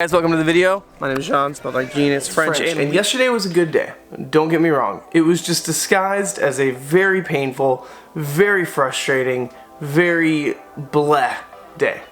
Guys, welcome to the video. My name is Jean, spelled like Jean, it's French. And yesterday was a good day. Don't get me wrong. It was just disguised as a very painful, very frustrating, very bleh day.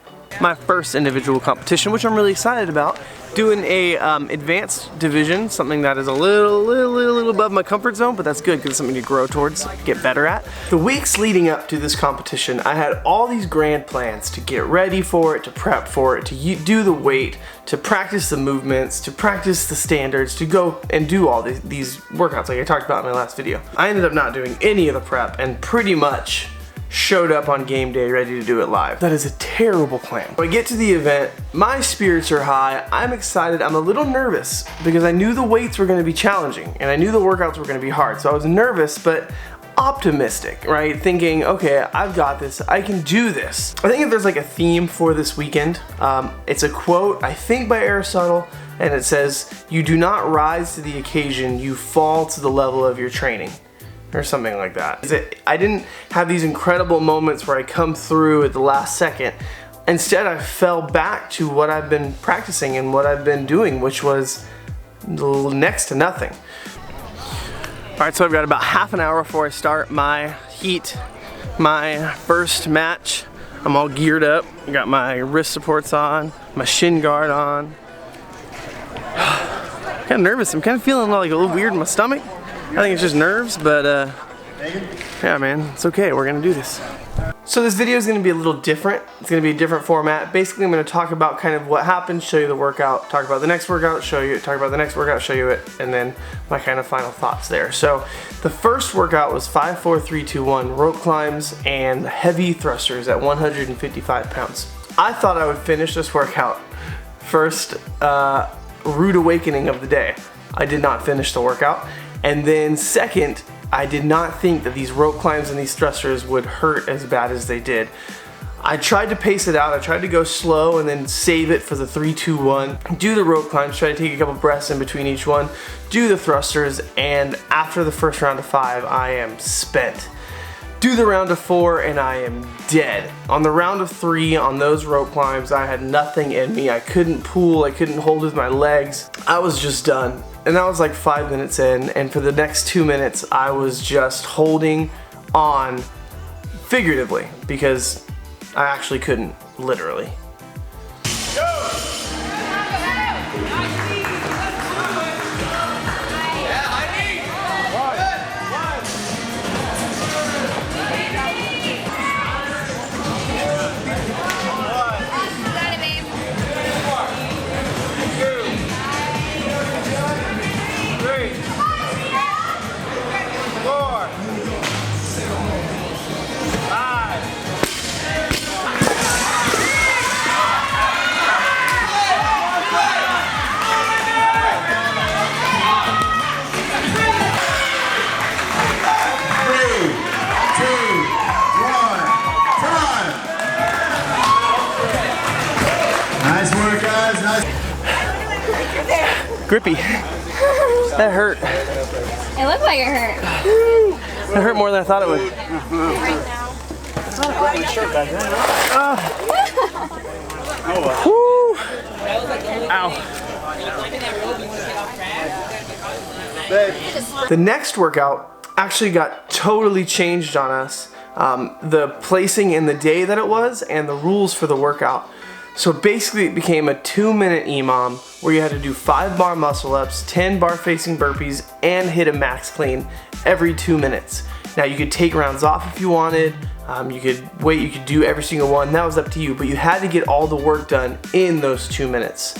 My first individual competition, which I'm really excited about. Doing a advanced division, something that is a little above my comfort zone, but that's good because it's something to grow towards, get better at. The weeks leading up to this competition, I had all these grand plans to get ready for it, to prep for it, to do the weight, to practice the movements, to practice the standards, to go and do all these workouts like I talked about in my last video. I ended up not doing any of the prep and pretty much showed up on game day ready to do it live. That is a terrible plan. When I get to the event, my spirits are high, I'm excited, I'm a little nervous because I knew the weights were going to be challenging and I knew the workouts were going to be hard. So I was nervous but optimistic, right? Thinking, okay, I've got this, I can do this. I think if there's like a theme for this weekend, it's a quote, I think by Aristotle, and it says, "You do not rise to the occasion, you fall to the level of your training." Or something like that. I didn't have these incredible moments where I come through at the last second. Instead, I fell back to what I've been practicing and what I've been doing, which was next to nothing. Alright, so I've got about half an hour before I start my heat, my first match. I'm all geared up. I got my wrist supports on, my shin guard on. I'm kind of nervous. I'm kind of feeling like a little weird in my stomach. I think it's just nerves, but yeah, man, it's okay. We're gonna do this. So this video is gonna be a little different. It's gonna be a different format. Basically, I'm gonna talk about kind of what happened, show you the workout, talk about the next workout, show you it, talk about the next workout, show you it, and then my kind of final thoughts there. So the first workout was 5, 4, 3, 2, 1 rope climbs and heavy thrusters at 155 pounds. I thought I would finish this workout first rude awakening of the day. I did not finish the workout. And then second, I did not think that these rope climbs and these thrusters would hurt as bad as they did. I tried to pace it out, I tried to go slow and then save it for the 3, 2, 1. Do the rope climbs, try to take a couple breaths in between each one, do the thrusters, and after the first round of 5, I am spent. Do the round of 4 and I am dead. On the round of 3, on those rope climbs, I had nothing in me. I couldn't pull, I couldn't hold with my legs. I was just done. And that was like 5 minutes in, and for the next 2 minutes, I was just holding on figuratively because I actually couldn't, literally. Grippy. That hurt. It looked like it hurt. That hurt more than I thought it would. Right now. Woo. Ow. The next workout actually got totally changed on us. The placing in the day that it was and the rules for the workout. So basically it became a 2-minute EMOM where you had to do 5 bar muscle ups, 10 bar facing burpees, and hit a max clean every 2 minutes. Now you could take rounds off if you wanted, you could wait, you could do every single one, that was up to you, but you had to get all the work done in those 2 minutes.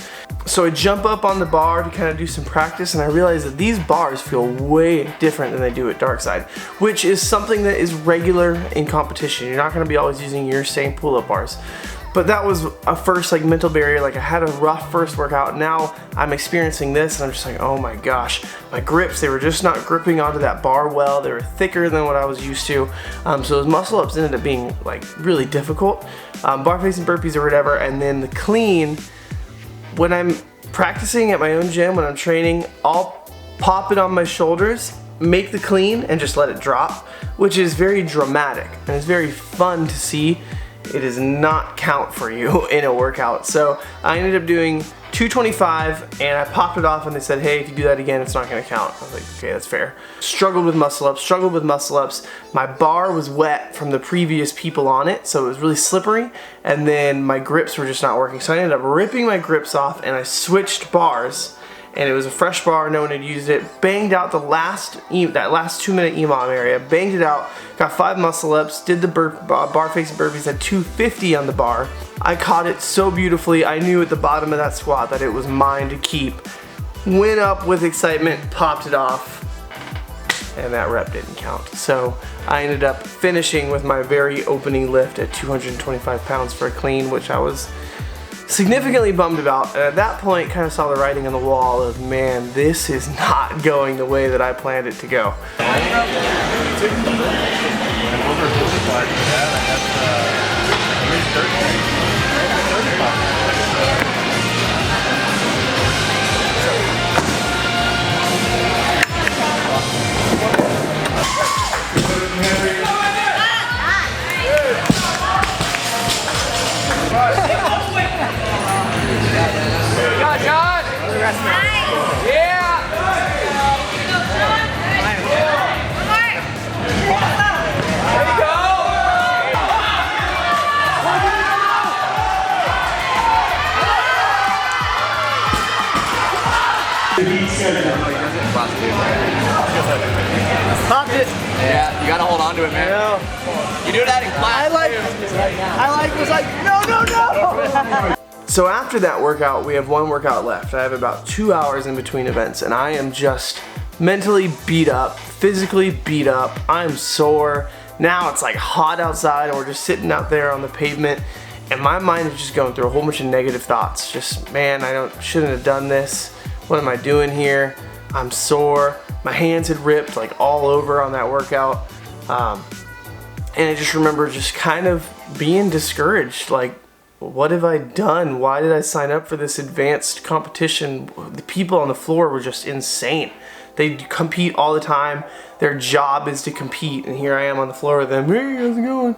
So I jump up on the bar to kind of do some practice and I realized that these bars feel way different than they do at Darkside, which is something that is regular in competition. You're not going to be always using your same pull-up bars. But that was a first like mental barrier. Like I had a rough first workout. Now I'm experiencing this and I'm just like, oh my gosh, my grips, they were just not gripping onto that bar well. They were thicker than what I was used to. So those muscle ups ended up being like really difficult. Bar facing burpees or whatever. And then the clean, when I'm practicing at my own gym, when I'm training, I'll pop it on my shoulders, make the clean and just let it drop, which is very dramatic and it's very fun to see. It does not count for you in a workout. So I ended up doing 225, and I popped it off, and they said, hey, if you do that again, it's not gonna count. I was like, okay, that's fair. Struggled with muscle ups. My bar was wet from the previous people on it, so it was really slippery, and then my grips were just not working. So I ended up ripping my grips off, and I switched bars, and it was a fresh bar, no one had used it. Banged out that last 2-minute EMOM area, banged it out, got 5 muscle ups, did the bar facing burpees at 250 on the bar. I caught it so beautifully. I knew at the bottom of that squat that it was mine to keep. Went up with excitement, popped it off, and that rep didn't count. So I ended up finishing with my very opening lift at 225 pounds for a clean, which I was significantly bummed about. And at that point, kind of saw the writing on the wall of, man, this is not going the way that I planned it to go. Popped it. Yeah, you gotta hold on to it, man. You do that in class. Was like, no. So after that workout, we have one workout left. I have about 2 hours in between events, and I am just mentally beat up, physically beat up. I'm sore. Now it's like hot outside, and we're just sitting out there on the pavement, and my mind is just going through a whole bunch of negative thoughts. Just, man, shouldn't have done this. What am I doing here? I'm sore. My hands had ripped like all over on that workout. And I just remember just kind of being discouraged. Like, what have I done? Why did I sign up for this advanced competition? The people on the floor were just insane. They compete all the time. Their job is to compete. And here I am on the floor with them. Hey, how's it going?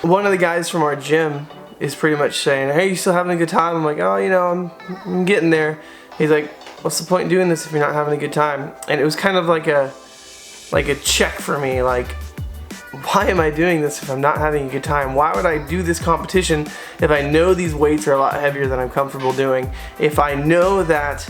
One of the guys from our gym is pretty much saying, hey, you still having a good time? I'm like, oh, you know, I'm getting there. He's like, what's the point in doing this if you're not having a good time? And it was kind of like a check for me, like, why am I doing this if I'm not having a good time? Why would I do this competition if I know these weights are a lot heavier than I'm comfortable doing? If I know that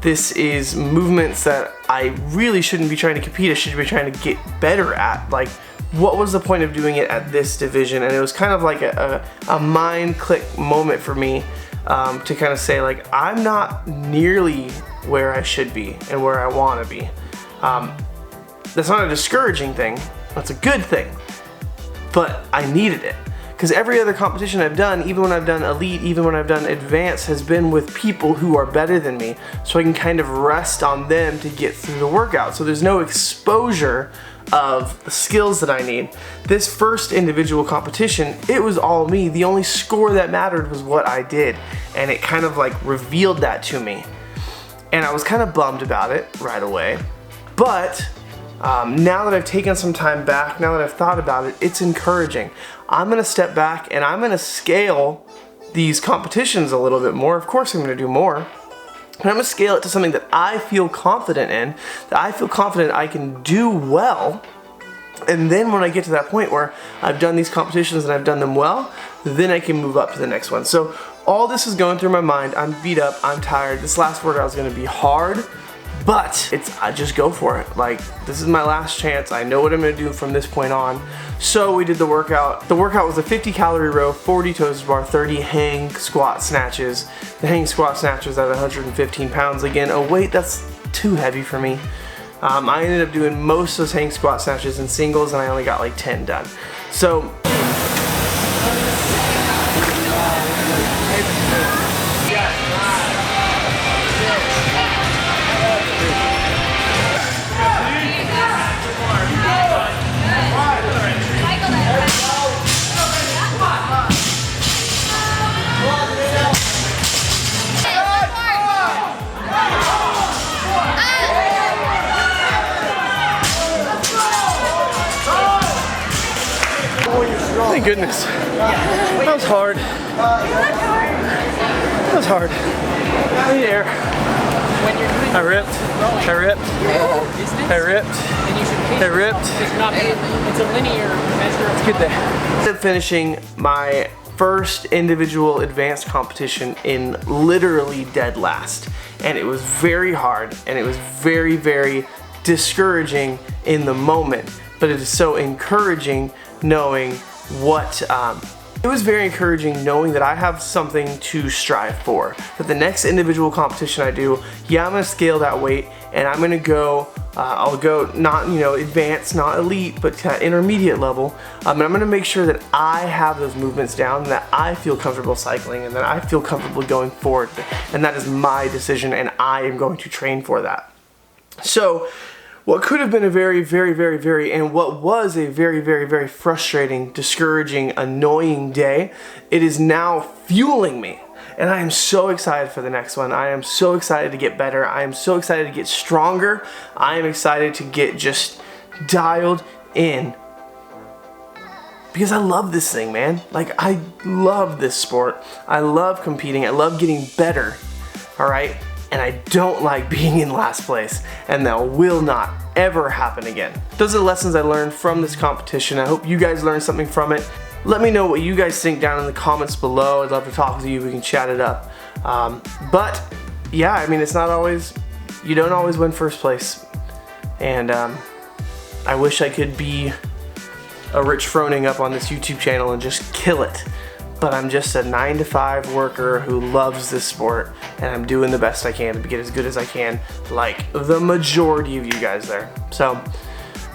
this is movements that I really shouldn't be trying to compete, I should be trying to get better at. Like, what was the point of doing it at this division? And it was kind of like a mind click moment for me. To kind of say, like, I'm not nearly where I should be and where I want to be. That's not a discouraging thing. That's a good thing. But I needed it. Because every other competition I've done, even when I've done elite, even when I've done advanced, has been with people who are better than me. So I can kind of rest on them to get through the workout. So there's no exposure of the skills that I need. This first individual competition, it was all me. The only score that mattered was what I did, and it kind of like revealed that to me, and I was kind of bummed about it right away. But now that I've taken some time back, now that I've thought about it, it's encouraging. I'm gonna step back and I'm gonna scale these competitions a little bit more. Of course I'm gonna do more. And I'm going to scale it to something that I feel confident in, that I feel confident I can do well. And then when I get to that point where I've done these competitions and I've done them well, then I can move up to the next one. So all this is going through my mind. I'm beat up, I'm tired. This last workout is going to be hard, but I just go for it. Like, this is my last chance. I know what I'm going to do from this point on. So we did the workout. The workout was a 50 calorie row, 40 toes bar, 30 hang squat snatches. The hang squat snatches at 115 pounds. Again, a weight that's too heavy for me. I ended up doing most of those hang squat snatches in singles, and I only got like 10 done. So thank goodness. That was hard. That was hard. Hey there. I ripped. I ripped. I ripped. I ripped. It's a linear measure. It's a good day. Finishing my first individual advanced competition in literally dead last. And it was very hard and it was very, very discouraging in the moment. But it is so encouraging knowing what it was very encouraging knowing that I have something to strive for. That the next individual competition I do, yeah, I'm gonna scale that weight and I'm gonna go, I'll go not, you know, advanced, not elite, but kind of intermediate level. And I'm gonna make sure that I have those movements down, and that I feel comfortable cycling, and that I feel comfortable going forward. And that is my decision, and I am going to train for that. So, what could have been a and what was a very frustrating, discouraging, annoying day, it is now fueling me. And I am so excited for the next one. I am so excited to get better. I am so excited to get stronger. I am excited to get just dialed in. Because I love this thing, man. Like, I love this sport. I love competing. I love getting better. All right? And I don't like being in last place, and that will not ever happen again. Those are the lessons I learned from this competition. I hope you guys learned something from it. Let me know what you guys think down in the comments below. I'd love to talk with you. We can chat it up. But yeah, I mean, it's not always, you don't always win first place. And I wish I could be a Rich Froning up on this YouTube channel and just kill it. But I'm just a 9-to-5 worker who loves this sport, and I'm doing the best I can to get as good as I can, like the majority of you guys there. So,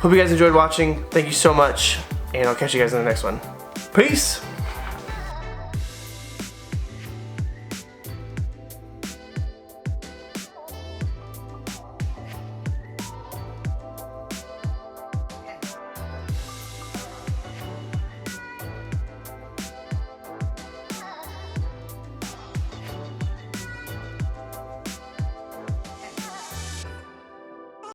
hope you guys enjoyed watching. Thank you so much, and I'll catch you guys in the next one. Peace!